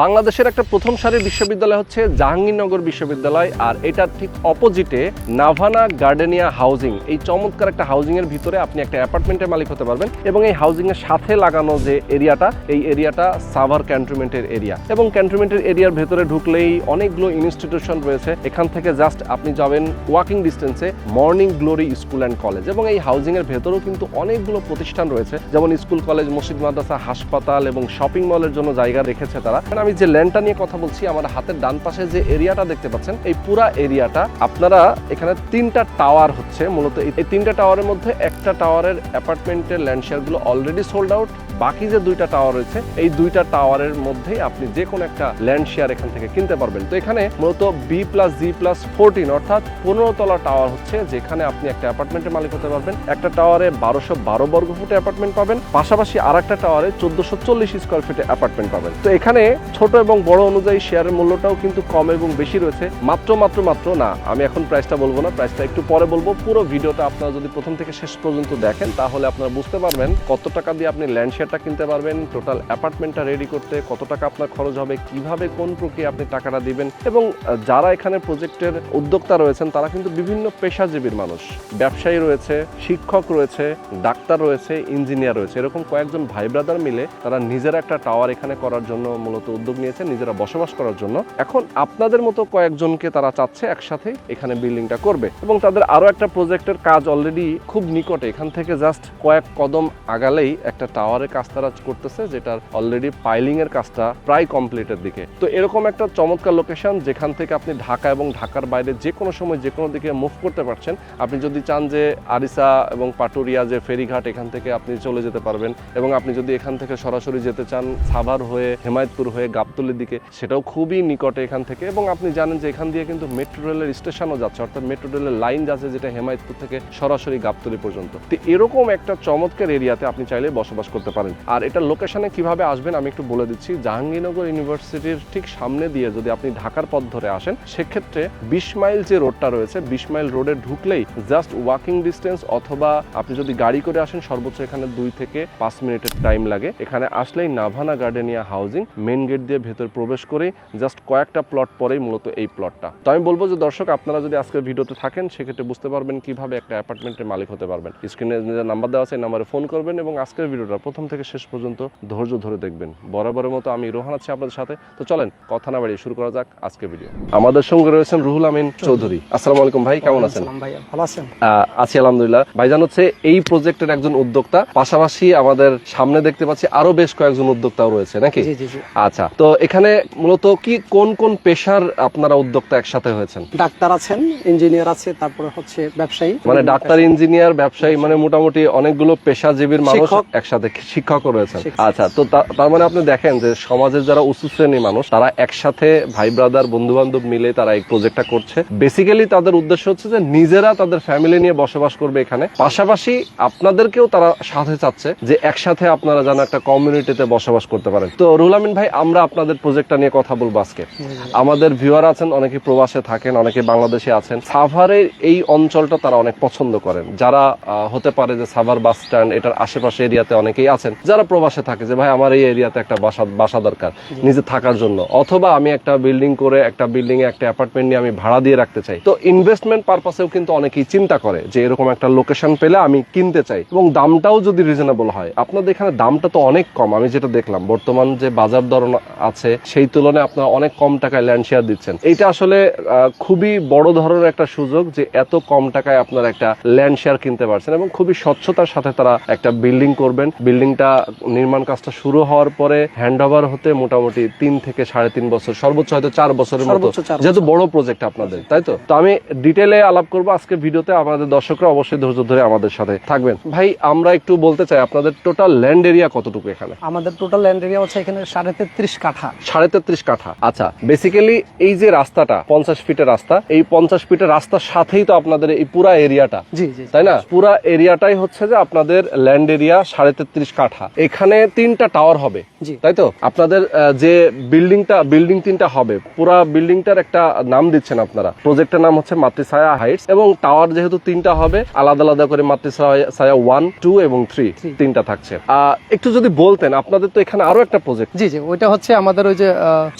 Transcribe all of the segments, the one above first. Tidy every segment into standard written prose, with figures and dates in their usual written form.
বাংলাদেশের একটা প্রথম সারির বিশ্ববিদ্যালয় হচ্ছে জাহাঙ্গীরনগর বিশ্ববিদ্যালয়, আর এটার ঠিক অপোজিটে নাভানা গার্ডেনিয়া হাউজিং। এই চমৎকার একটা হাউজিং এর ভিতরে আপনি একটা অ্যাপার্টমেন্টের মালিক হতে পারবেন, এবং এই হাউজিং এর সাথে লাগানো যে এরিয়াটা, এই এরিয়াটা সাভার ক্যান্টনমেন্টের এরিয়া। এবং ক্যান্টনমেন্টের এরিয়ার ভেতরে ঢুকলেই অনেকগুলো ইনস্টিটিউশন রয়েছে। এখান থেকে জাস্ট আপনি যাবেন ওয়াকিং ডিস্টেন্সে morning glory school and college, এবং এই হাউজিং এর ভেতরেও কিন্তু অনেকগুলো প্রতিষ্ঠান রয়েছে, যেমন স্কুল, কলেজ, মসজিদ, মাদ্রাসা, হাসপাতাল এবং শপিং মলের জন্য জায়গা রেখেছে তারা। আমি যে ল্যান্ডটা নিয়ে কথা বলছি, আমার হাতের ডান পাশে যে এরিয়াটা দেখতে পাচ্ছেন, এই পুরা এরিয়াটা আপনারা এখানে 3টা টাওয়ার হচ্ছে। মূলত এই 3টা টাওয়ারের মধ্যে একটা টাওয়ারের অ্যাপার্টমেন্টের ল্যান্ড শেয়ারগুলো অলরেডি সোল্ড আউট। বাকি যে 2টা টাওয়ার রয়েছে, এই 2টা টাওয়ারের মধ্যেই আপনি যে কোনো একটা ল্যান্ড শেয়ার এখান থেকে কিনতে পারবেন। তো এখানে মূলত B+G+14 অর্থাৎ 15 তলা টাওয়ার হচ্ছে, যেখানে আপনি একটা অ্যাপার্টমেন্টের মালিক হতে পারবেন। একটা টাওয়ারে 1212 বর্গ ফুটে অ্যাপার্টমেন্ট পাবেন, পাশাপাশি আর একটা টাওয়ারে 1440 স্কোয়ার ফিটে অ্যাপার্টমেন্ট পাবেন। তো এখানে ছোট এবং বড় অনুযায়ী শেয়ারের মূল্যটাও কিন্তু কম এবং বেশি রয়েছে। মাত্র না, আমি এখন প্রাইসটা বলবো না, প্রাইসটা একটু পরে বলবো। পুরো ভিডিওটা আপনারা যদি প্রথম থেকে শেষ পর্যন্ত দেখেন, তাহলে আপনারা বুঝতে পারবেন কত টাকা দিয়ে আপনি ল্যান্ড শেয়ারটা কিনতে পারবেন, টোটাল অ্যাপার্টমেন্টটা রেডি করতে কত টাকা আপনার খরচ হবে, কিভাবে কোন প্রক্রিয়া আপনি টাকাটা দিবেন। এবং যারা এখানে প্রজেক্টের উদ্যোক্তা রয়েছেন, তারা কিন্তু বিভিন্ন পেশাজীবীর মানুষ, ব্যবসায়ী রয়েছে, শিক্ষক রয়েছে, ডাক্তার রয়েছে, ইঞ্জিনিয়ার রয়েছে। এরকম কয়েকজন ভাই ব্রাদার মিলে তারা নিজেরা একটা টাওয়ার এখানে করার জন্য মূলত উদ্যোগ নিয়েছে, নিজেরা বসবাস করার জন্য। এখন আপনাদের মতো কয়েকজনকে তারা চাচ্ছে একসাথে এখানে বিল্ডিংটা করবে, এবং তাদের আরো একটা প্রজেক্টের কাজ অলরেডি খুব নিকটে, এখান থেকে জাস্ট কয়েক কদম আগালেই একটা টাওয়ারের কাজ তারা করতেছে, যেটার অলরেডি পাইলিং এর কাজটা প্রায় কমপ্লিটের দিকে। তো এরকম একটা চমৎকার লোকেশন, যেখান থেকে আপনি ঢাকা এবং ঢাকার বাইরে যে কোনো সময় যে কোনো দিকে মুভ করতে পারছেন। আপনি যদি চান যে আরিসা এবং পাটুরিয়া যে ফেরিঘাট, এখান থেকে আপনি চলে যেতে পারবেন, এবং আপনি যদি এখান থেকে সরাসরি যেতে চান সাভার হয়ে, হেমায়তপুর হয়ে গাবতলীর দিকে, সেটাও খুবই নিকটে এখান থেকে। এবং আপনি জানেন যে এখান দিয়ে কিন্তু মেট্রো রেলের স্টেশনও যাচ্ছে, অর্থাৎ মেট্রো রেলের লাইন যাচ্ছে, যেটা হেমায়তপুর থেকে সরাসরি গাবতলী পর্যন্ত। তো এরকম একটা চমৎকার এরিয়াতে আপনি চাইলে বসবাস করতে পারেন। আর এটা লোকেশনে কিভাবে আসবেন আমি একটু বলে দিচ্ছি। জাহাঙ্গীরনগর ইউনিভার্সিটির ঠিক সামনে দিয়ে যদি আপনি ঢাকার পথ ধরে আসেন, সেক্ষেত্রে 20 মাইল যে রোডটা রয়েছে, 20 মাইল রোডে ঢুকলেই জাস্ট ওয়াকিং ডিস্টেন্স, অথবা আপনি যদি গাড়ি করে আসেন, সর্বোচ্চ এখানে 2 থেকে 5 মিনিটের টাইম লাগে। এখানে আসলেই Navana Gardenia housing, main gate দিয়ে ভেতর প্রবেশ করে জাস্ট কয়েকটা প্লট পরেই মূলত এই প্লটটা। তো আমি বলবো যে দর্শক, আপনারা যদি আজকের ভিডিওতে থাকেন, সেক্ষেত্রে বুঝতে পারবেন কিভাবে একটা অ্যাপার্টমেন্টের মালিক হতে পারবেন। স্ক্রিনে যে নাম্বার দেওয়া আছে, এই নাম্বারে ফোন করবেন, এবং আজকের ভিডিওটা প্রথম থেকে শেষ পর্যন্ত ধৈর্য ধরে দেখবেন। বরাবরের মতো আমি রোহান আছি আপনাদের সাথে। তো চলেন কথা না বাড়িয়ে শুরু করা যাক আজকের ভিডিও। আমাদের সঙ্গে রয়েছেন রুহুল আমিন চৌধুরী। আসসালামু আলাইকুম ভাই, কেমন আছেন? ভালো আছেন? আছি আলহামদুলিল্লাহ। ভাইজান হচ্ছে এই প্রজেক্টের একজন উদ্যোক্তা, পাশাপাশি আমাদের সামনে দেখতে পাচ্ছি আরো বেশ কয়েকজন উদ্যোক্তাও রয়েছে নাকি? আচ্ছা, তো এখানে মূলত কি কোন কোন পেশার আপনারা উদ্যোক্তা একসাথে হয়েছেন? ডাক্তার আছেন, ইঞ্জিনিয়ার আছে, তারপরে হচ্ছে ব্যবসায়ী, মানে ডাক্তার, ইঞ্জিনিয়ার, ব্যবসায়ী, মানে মোটামুটি অনেকগুলো পেশাজীবীর মানুষ একসাথে, শিক্ষকও রয়েছেন। আচ্ছা, তো তার মানে আপনি দেখেন যে সমাজের যারা উঁচু শ্রেণীর মানুষ, তারা একসাথে ভাই ব্রাদার, বন্ধু বান্ধব মিলে তারা এই প্রজেক্টটা করছে। বেসিক্যালি তাদের উদ্দেশ্য হচ্ছে যে নিজেরা তাদের ফ্যামিলি নিয়ে বসবাস করবে এখানে, পাশাপাশি আপনাদেরকেও তারা সাথে চাচ্ছে যে একসাথে আপনারা যেন একটা কমিউনিটিতে বসবাস করতে পারেন। তো রুহুল আমিন ভাই, আমরা আপনাদের প্রজেক্টটা নিয়ে কথা বলবো আজকে। আমাদের ভিউয়ার আছেন, অনেকে প্রবাসে থাকেন, অনেকে বাংলাদেশে আছেন। সাভারের এই অঞ্চলটা তারা অনেক পছন্দ করেন। যারা হতে পারে যে সাভার বাস স্ট্যান্ড, এটার আশেপাশে এরিয়াতে অনেকেই আছেন যারা প্রবাসে থাকে, যে ভাই আমার এই এরিয়াতে একটা বাসা দরকার নিজে থাকার জন্য, অথবা আমি একটা বিল্ডিং করে একটা বিল্ডিং এ একটা অ্যাপার্টমেন্ট নিয়ে আমি ভাড়া দিয়ে রাখতে চাই। তো ইনভেস্টমেন্ট পারপাসেও কিন্তু অনেকেই চিন্তা করে যে এরকম একটা লোকেশন পেলে আমি কিনতে চাই, এবং দামটাও যদি রিজনেবল হয়। আপনাদের এখানে দামটা তো অনেক কম, আমি যেটা দেখলাম বর্তমান যে বাজার দর আছে সেই তুলনায় আপনারা অনেক কম টাকায় ল্যান্ড শেয়ার দিচ্ছেন। এইটা আসলে খুবই বড় ধরনের একটা সুযোগ যে এত কম টাকায় আপনারা একটা ল্যান্ড শেয়ার কিনতে পারছেন, এবং খুবই স্বচ্ছতার সাথে তারা একটা বিল্ডিং করবেন। বিল্ডিংটা নির্মাণ কাজটা শুরু হওয়ার পরে হ্যান্ড ওভার হতে মোটামুটি 3 থেকে 3.5 বছর, সর্বোচ্চ হয়তো 4 বছরের মতো, যেহেতু বড় প্রজেক্ট আপনাদের, তাই তো? তো আমি ডিটেলে আলাপ করবো আজকে ভিডিওতে। আমাদের দর্শকরা অবশ্যই ধৈর্য ধরে আমাদের সাথে থাকবেন। ভাই, আমরা একটু বলতে চাই আপনাদের টোটাল ল্যান্ড এরিয়া কতটুকু এখানে? আমাদের টোটাল ল্যান্ড এরিয়া হচ্ছে এখানে 33.5 কাঠা। 33.5 কাঠা। আচ্ছা, বেসিক্যালি এই যে রাস্তাটা 50 ফিটের রাস্তা, এই 50 ফিটের রাস্তার সাথেই তো আপনাদের এই পুরা এরিয়াটা, জি, তাই না? পুরা এরিয়াটাই হচ্ছে যে আপনাদের ল্যান্ড এরিয়া 33.5 কাঠা। কাঠা। এখানে 3টা টাওয়ার হবে, জি। তাই তো? আপনাদের যে বিল্ডিং 3টা হবে, পুরা বিল্ডিংটার একটা নাম দিচ্ছেন আপনারা। প্রজেক্টের নাম হচ্ছে মাতৃছায়া হাইটস, এবং টাওয়ার যেহেতু 3টা হবে, আলাদা আলাদা করে মাতৃছায়া 1, 2 এবং 3 3টা থাকছে। একটু যদি বলতেন, আপনাদের তো এখানে আরো একটা প্রজেক্ট। জি জি, ওইটা হচ্ছে আমাদের ওই যে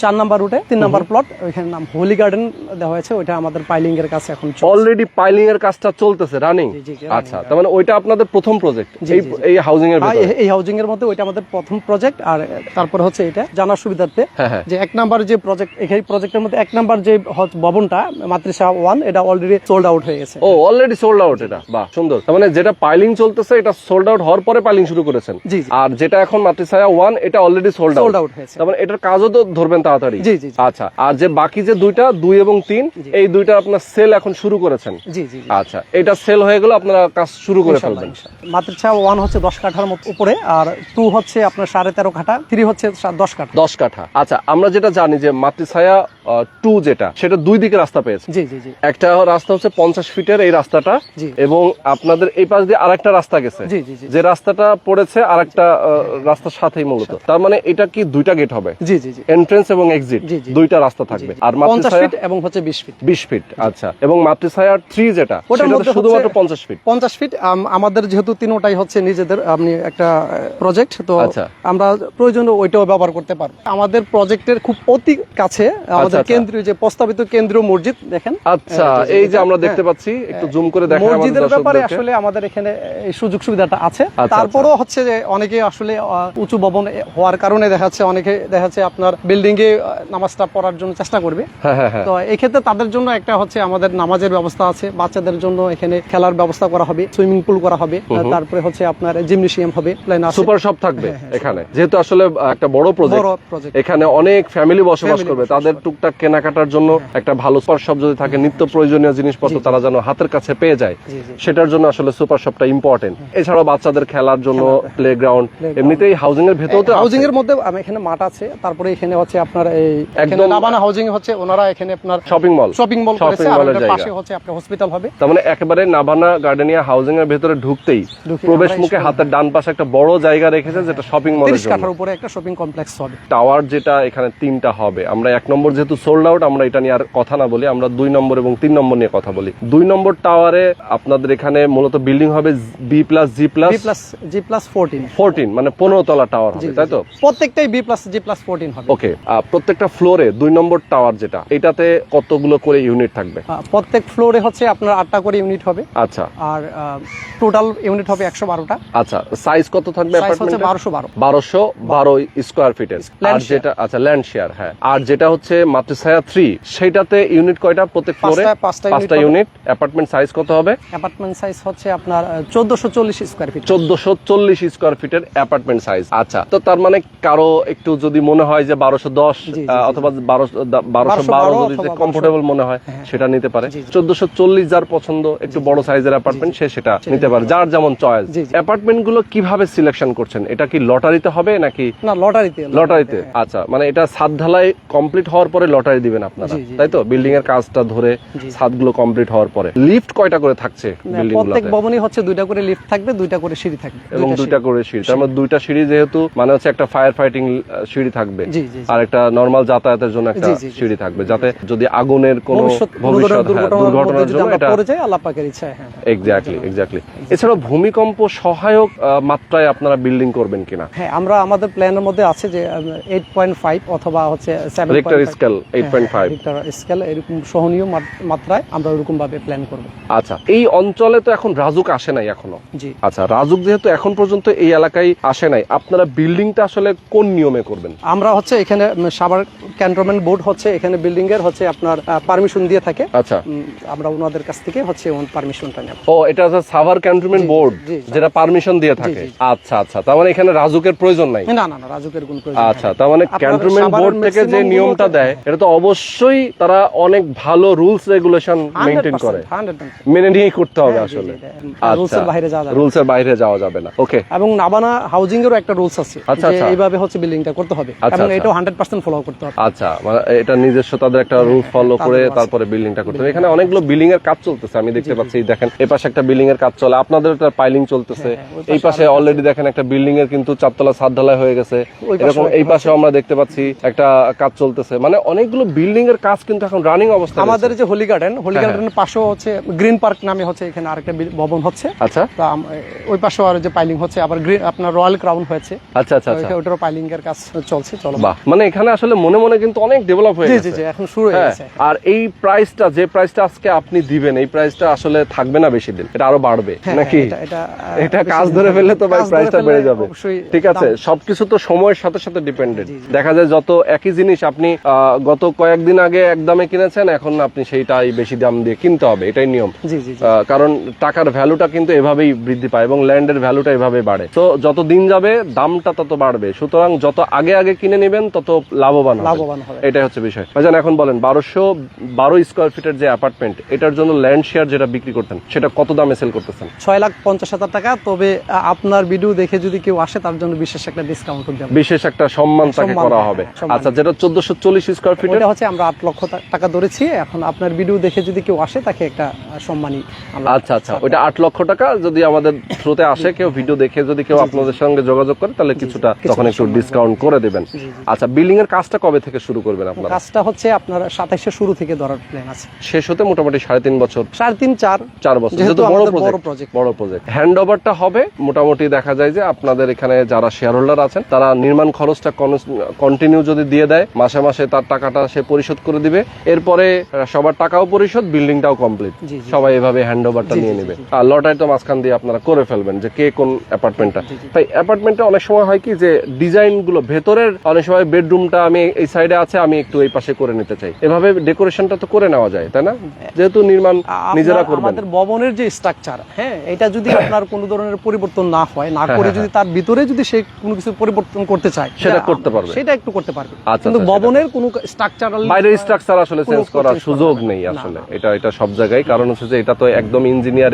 4 নাম্বার রুটে 3 নাম্বার প্লট, ওইখানে নাম হোলি গার্ডেন দেওয়া হয়েছে। ওইটা আমাদের পাইলিং এর কাছে এখন চলছে। অলরেডি পাইলিং এর কাজটা চলতেছে, রানিং। জি, জি, আচ্ছা, তার মানে ওইটা আপনাদের প্রথম প্রজেক্ট জি, জি। এই হাউজিং এর ভিতরে? এই হাউজিং এর মধ্যে ওইটা আমাদের প্রথম প্রজেক্ট। আর তারপরে হচ্ছে এটা জানার সুবিধার্থে হ্যাঁ, হ্যাঁ। যে 1 নাম্বার যে প্রজেক্ট, এই প্রজেক্টের মধ্যে 1 নাম্বার যে ভবনটা মাতৃছায়া 1, এটা অলরেডি সোল্ড আউট হয়ে গেছে। ও, অলরেডি সোল্ড আউট। এটা বাহ, সুন্দর। তার মানে যেটা পাইলিং চলতেছে এটা সোল্ড আউট হওয়ার পরে পাইলিং শুরু করেছেন। জি, জি। আর যেটা এখন মাতৃছায়া 1, এটা অলরেডি সোল্ড আউট হয়েছে। তার মানে এটার কাজও তো ধরবেন তাড়াতাড়ি। জি, জি, জি। আচ্ছা, আর যে বাকি যে 2টা 2 এবং 3, এই 2টা আপনার সেল এখন শুরু করেছেন। জি, জি, জি। আচ্ছা, এটা সেল হয়ে গেলে আপনারা কাজ শুরু করে ফেলবেন। মাতৃছায়া 1 হচ্ছে 10 কাঠার মতো উপরে, আর 2 হচ্ছে আপনার 13.5 কাঠা, 3 হচ্ছে 10 কাঠা। 10 কাঠা। আচ্ছা, আমরা যেটা জানি যে মাতৃছায়া 2 যেটা, সেটা 2 দিকে রাস্তা পেয়েছে। জি, জি, জি। একটা রাস্তা হচ্ছে 50 ফিটের এই রাস্তাটা, জি। এবং আপনাদের এই পাশ দিয়ে আরেকটা রাস্তা গেছে। জি, জি, জি। যে রাস্তাটা পড়েছে আরেকটা রাস্তার সাথেই মূলত। তার মানে এটা কি 2টা গেট হবে? জি, জি, জি। এন্ট্রেন্স এবং এক্সিট, জি, জি। 2টা রাস্তা থাকবে। আর 50 মাতৃছায়া ফিট এবং হচ্ছে 20 ফিট। 20 ফিট। আচ্ছা, এবং মাতৃছায়া 3 যেটা, ওটার সেটা মধ্যে শুধুমাত্র হচ্ছে 50 ফিট। 50 ফিট। আমাদের যেহেতু তিনটাই হচ্ছে নিজেদের একটা প্রজেক্ট, তো আচ্ছা। আমরা প্রয়োজনে ওইটাও ব্যবহার করতে পারবো। আমাদের প্রজেক্টের খুব অতি কাছে আমাদের আচ্ছা। কেন্দ্রীয় যে প্রস্তাবিত কেন্দ্রীয় মসজিদ দেখেন। আচ্ছা, এই যে আমরা দেখতে পাচ্ছি, একটু জুম করে দেখাই আমাদের মসজিদের ব্যাপারে দর্শকদেরকে। আসলে আমাদের এখানে এই সুযোগ সুবিধাটা আছে। আচ্ছা, তারপরও হচ্ছে যে অনেকে আসলে উঁচু ভবন হওয়ার কারণে দেখা যাচ্ছে অনেকে দেখা যাচ্ছে আপনার বিল্ডিং এ নামাজটা পড়ার জন্য চেষ্টা করবে। হ্যাঁ, হ্যাঁ, হ্যাঁ। তো এই ক্ষেত্রে তাদের জন্য একটা হচ্ছে আমাদের নামাজের ব্যবস্থা আছে, বাচ্চাদের জন্য এখানে খেলার ব্যবস্থা করা হবে, সুইমিং পুল করা হবে, তারপরে হচ্ছে আপনার জিমনেশিয়াম হবে, প্ল্যান আছে। সুপার শপ থাকবে এখানে, যেহেতু আসলে একটা বড় প্রজেক্ট। এখানে অনেক ফ্যামিলি বসবাস করবে, তাদের টুকটাক কেনাকাটার জন্য একটা ভালো সুপার শপ যদি থাকে, নিত্য প্রয়োজনীয় জিনিসপত্র তারা যেন হাতের কাছে পেয়ে যায়, সেটার জন্য আসলে সুপার শপটা ইম্পর্টেন্ট। এছাড়াও বাচ্চাদের খেলার জন্য প্লেগ্রাউন্ড, এমনিতেই হাউজিং এর ভেতর হাউজিং এর মধ্যে এখানে মাঠ আছে। তারপরে এখানে হচ্ছে আপনার এই একদম নাবানা হাউজিং হচ্ছে, ওনারা এখানে আপনার শপিং মল করেছে, আর মলের এটার জায়গা। পাশে হচ্ছে আপনার হসপিটাল হবে। তার মানে একেবারে নাভানা গার্ডেনিয়া হাউজিং এর ভেতরে ঢুকতেই প্রবেশ মুখে হাতের ডান পাশে একটা বড় জায়গা রেখেছে, যেটা শপিং মলের 30 জন্য। কাঠার উপরে একটা শপিং কমপ্লেক্স হবে। টাওয়ার যেটা এখানে 3টা হবে, আমরা 1 নম্বর যেহেতু সোল্ড আউট, আমরা এটা নিয়ে আর কথা না বলি, আমরা 2 নম্বর এবং 3 নম্বর নিয়ে কথা বলি। 2 নম্বর টাওয়ারে আপনাদের এখানে মূলত বিল্ডিং হবে B+G+14, মানে 15 তলা টাওয়ার হবে, তাই তো? প্রত্যেকটাই B+G+14 হবে। ওকে, প্রত্যেকটা ফ্লোরে 2 নম্বর টাওয়ার যেটা, এটাতে কতগুলো করে ইউনিট থাকবে? প্রত্যেক ফ্লোরে হচ্ছে আপনার 8টা করে ইউনিট হবে। আচ্ছা, আর টোটাল ইউনিট হবে 112টা। আচ্ছা, সাইজ কত থাকবে? সাইজ হচ্ছে 1212 স্কয়ার ফিটের। আর যেটা আচ্ছা ল্যান্ড শেয়ার, হ্যাঁ। আর যেটা হচ্ছে মাতৃছায়া 3, সেটাতে ইউনিট কয়টা প্রত্যেক ফ্লোরে? 5টা ইউনিট। অ্যাপার্টমেন্ট সাইজ কত হবে? অ্যাপার্টমেন্ট সাইজ হচ্ছে আপনার 1440 স্কয়ার ফিট। 1440 স্কয়ার ফিটের অ্যাপার্টমেন্ট সাইজ। আচ্ছা, তো তার মানে কারো একটু যদি মনে হয় যে 1210 অথবা 1212 যদি কমফোর্টেবল মনে হয়, সেটা নিতে পারে। 1440 যার পছন্দ, একটু বড় সাইজের অ্যাপার্টমেন্ট, সেটা নিতে পারে, যার যেমন চয়েস। অ্যাপার্টমেন্ট গুলো কিভাবে সিলেকশন করছেন? এটা কি লটারিতে হবে নাকি? না, লটারিতে। আচ্ছা, মানে এটা ছাদ ঢালাই কমপ্লিট হওয়ার পরে লটারি দিবেন আপনারা, তাই তো? বিল্ডিং এর কাজটা ধরে ছাদগুলো কমপ্লিট হওয়ার পরে। লিফট কয়টা করে থাকছে বিল্ডিং গুলোতে? প্রত্যেক ভবনে হচ্ছে 2টা করে লিফট থাকবে, 2টা করে সিঁড়ি থাকবে, এবং 2টা করে সিঁড়ি। তার মানে 2টা সিঁড়ি, যেহেতু মানে হচ্ছে একটা ফায়ার ফাইটিং সিঁড়ি থাকবে, আর একটা নরমাল যাতায়াতের জন্য একটা সিঁড়ি থাকবে, যাতে যদি আগুনের কোনো ভবিষ্যৎ দুর্ঘটনার জন্য এটা পড়ে যায়, আল্লাহ পাকের ইচ্ছা। হ্যাঁ, এক্স্যাক্টলি। এছাড়াও ভূমিকম্প সহায়ক মাত্রায় আপনারা বিল্ডিং করবেন কিনা? হ্যাঁ, আমরা আমাদের প্ল্যানের মধ্যে আছে যে 8.5 অথবা হচ্ছে 7 রিক্টার স্কেল 8.5 রিক্টার স্কেল, এরকম সহনীয় মাত্রায় আমরা ওরকম ভাবে প্ল্যান করব। আচ্ছা, এই অঞ্চলে তো এখন রাজুক আসে নাই এখনো। জি। আচ্ছা, রাজুক যেহেতু এখন পর্যন্ত এই এলাকায় আসে নাই, আপনারা বিল্ডিংটা আসলে কোন নিয়মে করবেন? আমরা হচ্ছে এখানে সাভার ক্যান্টনমেন্ট বোর্ড হচ্ছে এখানে বিল্ডিং এর হচ্ছে আপনার পারমিশন দিয়ে থাকে। আচ্ছা, আমরা ওনাদের কাছ থেকে হচ্ছে পারমিশনটা নেব। ও, এটা হচ্ছে সাভার ক্যান্টনমেন্ট বোর্ড যেটা পারমিশন দিয়ে থাকে। আচ্ছা, তার মানে এখানে রাজুকের প্রয়োজন নাই? না, রাজুকের কোনো প্রয়োজন নাই। আচ্ছা, তার মানে ক্যান্টনমেন্ট বোর্ড থেকে যে নিয়মটা দেয়, এটা তো অবশ্যই তারা অনেক ভালো রুলস রেগুলেশন মেইনটেইন করে, মেনে নিয়েই করতে হবে আসলে। রুলসের বাইরে যাওয়া যাবে না। রুলসের বাইরে যাওয়া যাবে না। ওকে। এবং নাবানা হাউজিং এরও একটা রুলস আছে যে এইভাবে হচ্ছে বিল্ডিংটা করতে হবে, এবং এটাও 100% ফলো করতে হবে। আচ্ছা, মানে এটা নিজস্ব তাদের একটা রুল ফলো করে তারপরে বিল্ডিংটা করতে হবে। এখানে অনেকগুলো বিল্ডিং এর কাজ চলতেছে, আমি দেখতে পাচ্ছি। দেখেন, এই পাশে একটা বিল্ডিং এর কাজ চলে, আপনাদের একটা পাইলিং চলতেছে, এই পাশে অলরেডি দেখেন একটা বিল্ডিং এর কিন্তু 4 তলা ছাদ ঢালাই হয়ে গেছে, এরকম এই পাশে আমরা দেখতে পাচ্ছি একটা কাজ চলতেছে, মানে অনেকগুলো বিল্ডিং এর কাজ কিন্তু এখন রানিং অবস্থায়। আমাদের যে হোলি গার্ডেনের পাশেও হচ্ছে গ্রিন পার্ক নামে হচ্ছে এখানে আরেকটা ভবন হচ্ছে। আচ্ছা, ওই পাশেও আর যে পাইলিং হচ্ছে, আবার আপনার রয়্যাল ক্রাউন হয়েছে। আচ্ছা আচ্ছা আচ্ছা, ওটারও পাইলিং এর কাজ চলছে। চলো, বাহ, মানে এখানে আসলে মনে মনে কিন্তু অনেক ডেভেলপ হয়ে গেছে। জি জি, এখন শুরু হয়ে গেছে। আর এই প্রাইসটা, যে প্রাইসটা আজকে আপনি দিবেন, এই প্রাইসটা আসলে থাকবে না বেশি দিন, এটা আরো বাড়বে নাকি? এটা কাজ ধরে ফেললে তো ভাই প্রাইসটা বেড়ে যাবে। ঠিক আছে, সবকিছু তো সময়ের সাথে সাথে ডিপেন্ডেন্ট। দেখা যায় যত একই জিনিস আপনি গত কয়েকদিন আগে এক দামে কিনেছেন, এখন আপনি সেইটাই বেশি দাম দিয়ে কিনতে হবে, এটাই নিয়ম। কারণ টাকার ভ্যালুটা কিন্তু এভাবেই বৃদ্ধি পায় এবং ল্যান্ডের ভ্যালুটা এভাবেই বাড়ে। তো যত দিন যাবে দামটা তত বাড়বে, সুতরাং যত আগে আগে কিনে নেবেন তত লাভবান হবে, এটাই হচ্ছে বিষয়। ভাইজান, এখন বলেন 1212 স্কয়ার ফিটের যে অ্যাপার্টমেন্ট, এটার জন্য ল্যান্ড শেয়ার যেটা বিক্রি করতেন সেটা কত দামে সেল করতেছেন? 6,50,000 টাকা। তবে আপনার ভিডিও দেখে যদি কেউ আসে তার জন্য বিশেষ একটা ডিসকাউন্ট দেব, বিশেষ একটা সম্মান তাকে করা হবে। আচ্ছা, যেটা 1440 স্কয়ার ফিট, এটা হচ্ছে আমরা 8 লক্ষ টাকা ধরেছি। এখন আপনার ভিডিও দেখে যদি কেউ আসে তাকে একটা সম্মানী। আচ্ছা আচ্ছা, ওইটা 8 লক্ষ টাকা। যদি আমাদের থ্রুতে আসে কেউ, ভিডিও দেখে যদি কেউ আপনাদের সঙ্গে যোগাযোগ করে, তাহলে কিছুটা তখন একটু ডিসকাউন্ট করে দেবেন। আচ্ছা, বিল্ডিং এর কাজটা কবে থেকে শুরু করবেন আপনারা? কাজটা হচ্ছে আপনার 27 শুরু থেকে ধরার প্ল্যান আছে, শেষ হতে মোটামুটি 3.5 বছর, 4 বছর, যেহেতু বড় প্রজেক্ট। হ্যান্ড ওভারটা হবে মোটামুটি, দেখা যায় যে আপনাদের এখানে যারা শেয়ার হোল্ডার আছেন তারা নির্মাণ খরচটা কন্টিনিউ যদি দিয়ে দেয়, মাসে মাসে তার টাকাটা সে পরিশোধ করে দিবে, এরপরে সবার টাকাও পরিশোধ, বিল্ডিংটাও কমপ্লিট, সবাই এভাবে হ্যান্ড ওভারটা নিয়ে নেবে। আর লটারি তো মাঝখান দিয়ে আপনারা করে ফেলবেন যে কে কোন অ্যাপার্টমেন্টটা। তাই অ্যাপার্টমেন্টে অনেক সময় হয় কি যে ডিজাইন গুলো ভেতরের, অনেক সময় বেডরুমটা আমি এই সাইডে আছে, আমি একটু এই পাশে করে নিতে চাই, এভাবে ডেকোরেশনটা তো করে নেওয়া যায়, তাই না? যেহেতু নির্মাণ নিজেরা করবেন। আমাদের ভবনের যে স্ট্রাকচার, হ্যাঁ, এটা যদি আপনার কোনো ধরনের পরিবর্তন না হয়, না করে যদি তার ভিতরে যদি সে কোনো কিছু পরিবর্তন করতে চায়, সেটা করতে পারবে, সেটা একটু করতে পারবে। আচ্ছা, কিন্তু ভবনের কোনো স্ট্রাকচারাল, বাইরের স্ট্রাকচার আসলে চেঞ্জ করার সুযোগ নেই আসলে, এটা সব জায়গায়। কারণ হচ্ছে যে এটা তো একদম ইঞ্জিনিয়ার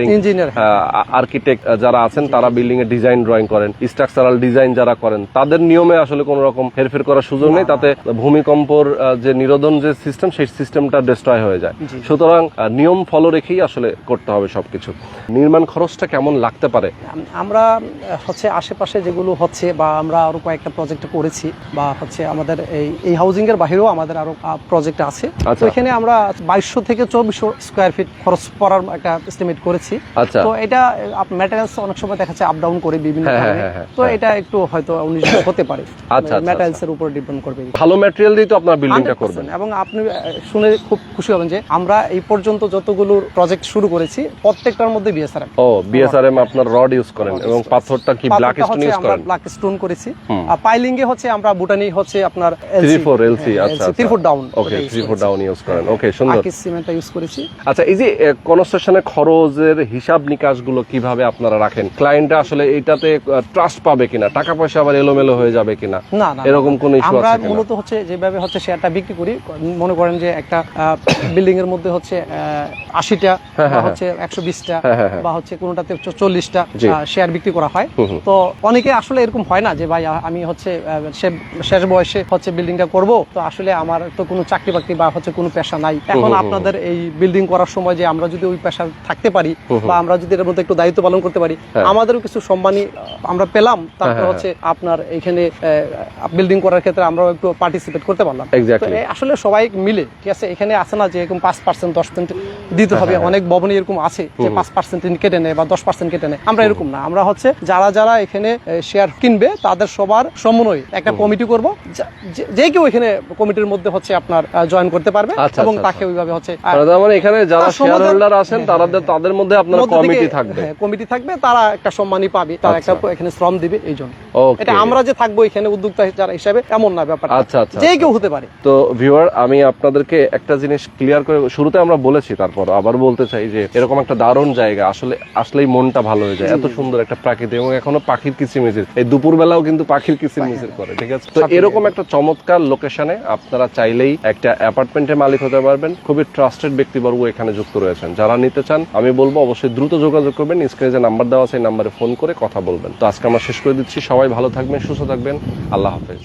আর্কিটেক্ট যারা আছেন তারা বিল্ডিং এর ডিজাইন ড্রয়িং করেন, স্ট্রাকচারাল ডিজাইন যারা করেন, তাদের নিয়মে আসলে কোন রকম হেরফের করার সুযোগ নেই। তাতে ভূমিকম্পর যে নিরোধন যে সিস্টেম, সেই সিস্টেমটা ডিস্ট্রয় হয়ে যায়। সুতরাং নিয়ম ফলো রেখেই আসলে করতে হবে সবকিছু। নির্মাণ খরচটা কেমন লাগতে পারে? আমরা হচ্ছে আশেপাশে যেগুলো হচ্ছে, বা আমরা আরো কয়েকটা প্রজেক্ট করেছি, বা হচ্ছে আমাদের এই হাউজিং এর বাইরেও আমাদের আরো প্রজেক্ট আছে। তো এখানে আমরা 2200 থেকে 2400 স্কয়ার ফিট খরচ পড়ার একটা এস্টিমেট করেছি। তো এটা ম্যাটেরিয়ালস অনেক সময় দেখা যাচ্ছে আপ ডাউন করে বিভিন্ন কারণে, তো এটা একটু হয়তো 1900 হতে পারে। ম্যাটেরিয়ালস এর উপর ডিপেন্ড করবে। ভালো ম্যাটেরিয়াল দিয়ে তো আপনারা বিল্ডিংটা করবেন, এবং আপনি শুনে খুব খুশি হবেন যে আমরা এই পর্যন্ত যতগুলো প্রজেক্ট শুরু করেছি প্রত্যেকটার মধ্যে বিএসআরএম। বিএসআরএম আপনার রড ইউজ করেন, এবং পাথরটা কি ব্ল্যাক স্টোন ইউজ করেন? ব্ল্যাক স্টোন করেছি। আর পাইলিং এ হচ্ছে আমরা বুটানি হচ্ছে আপনার 3-4 এলসি। আচ্ছা, 3 ফুট ডাউন। ওকে, 3 ফুট ডাউন ইউজ করেন। ওকে, সুন্দর। আকিস সিমেন্টটা ইউজ করেছি। আচ্ছা, এই যে কনস্ট্রাকশনের খরচের হিসাব নিকাশগুলো কিভাবে আপনারা রাখেন? ক্লায়েন্টরা আসলে এইটাতে ট্রাস্ট পাবে কিনা, টাকা পয়সা আবার এলোমেলো হয়ে যাবে কিনা, না এরকম কোন ইস্যু আছে কিনা? আমরা মূলত হচ্ছে যেভাবে হচ্ছে শেয়ারটা বিক্রি করি, মনে করেন যে একটা বিল্ডিং এর মধ্যে হচ্ছে 80টা বা হচ্ছে 120টা বা হচ্ছে কোনটাতে 40টা শেয়ার বিক্রি করা হয়। তো অনেকে আসলে এরকম হয় না যে ভাই আমি হচ্ছে শেষ বয়সে হচ্ছে বিল্ডিংটা করব, তো আসলে আমার তো কোনো চাকরি বাকরি বা হচ্ছে কোনো পেশা নাই। এখন আপনাদের এই বিল্ডিং করার সময় যে আমরা যদি ওই পেশা থাকতে পারি, বা আমরা যদি এর মধ্যে একটু দায়িত্ব পালন করতে পারি, আমাদেরও কিছু সম্মানী আমরা পেলাম। তারপর হচ্ছে আপনার এখানে বিল্ডিং করার ক্ষেত্রে আমরাও একটু পার্টিসিপেট করতে পারলাম। আসলে সবাই মিলে, ঠিক আছে, এখানে আছে না যে এরকম 5% 10% দিতে হবে। অনেক ভবনে এরকম আছে যে 5% কেটে নেয় বা 10% কেটে নেয়। আমরা এরকম না, আমরা হচ্ছে যারা এখানে শেয়ার কিনবে তাদের সবার সমন্বয়ে একটা কমিটি করব, যে কেউ এখানে কমিটির মধ্যে হচ্ছে আপনার জয়েন করতে পারবে, এবং তাকে ওইভাবে হচ্ছে মানে এখানে যারা শেয়ার হোল্ডার আছেন তাদের মধ্যে আপনার কমিটি থাকবে, কমিটি থাকবে, তারা একটা সম্মানই পাবে, তারা একটা এখানে শ্রম দিবে। এই জন্য এটা আমরা যে থাকবো এখানে উদ্যোক্তা যারা হিসাবে এমন না ব্যাপার। আচ্ছা, যে কেউ হতে পারে। তো ভিউয়ার, আমি আপনাদেরকে একটা জিনিস ক্লিয়ার করে শুরুতে আমরা বলেছি, তারপর আবার বলতে চাই যে এরকম একটা দারুণ জায়গা, আসলেই মনটা ভালো হয়ে যায়। এত সুন্দর একটা প্রাকৃতিক, এবং এখনো পাখির কিচিরমিচির, এই দুপুর বেলাও কিন্তু পাখির কিচিরমিচির করে, ঠিক আছে? তো এরকম একটা চমৎকার লোকেশনে আপনারা চাইলেই একটা অ্যাপার্টমেন্টের মালিক হতে পারবেন। খুবই ট্রাস্টেড ব্যক্তিবর্গ এখানে যুক্ত রয়েছেন। যারা নিতে চান আমি বলবো অবশ্যই দ্রুত যোগাযোগ করবেন। স্ক্রিনে যে নাম্বার দেওয়া আছে এই নাম্বারে ফোন করে কথা বলবেন। তো আজকে আমরা শেষ করে দিচ্ছি। সবাই ভালো থাকবেন, সুস্থ থাকবেন। আল্লাহ হাফেজ।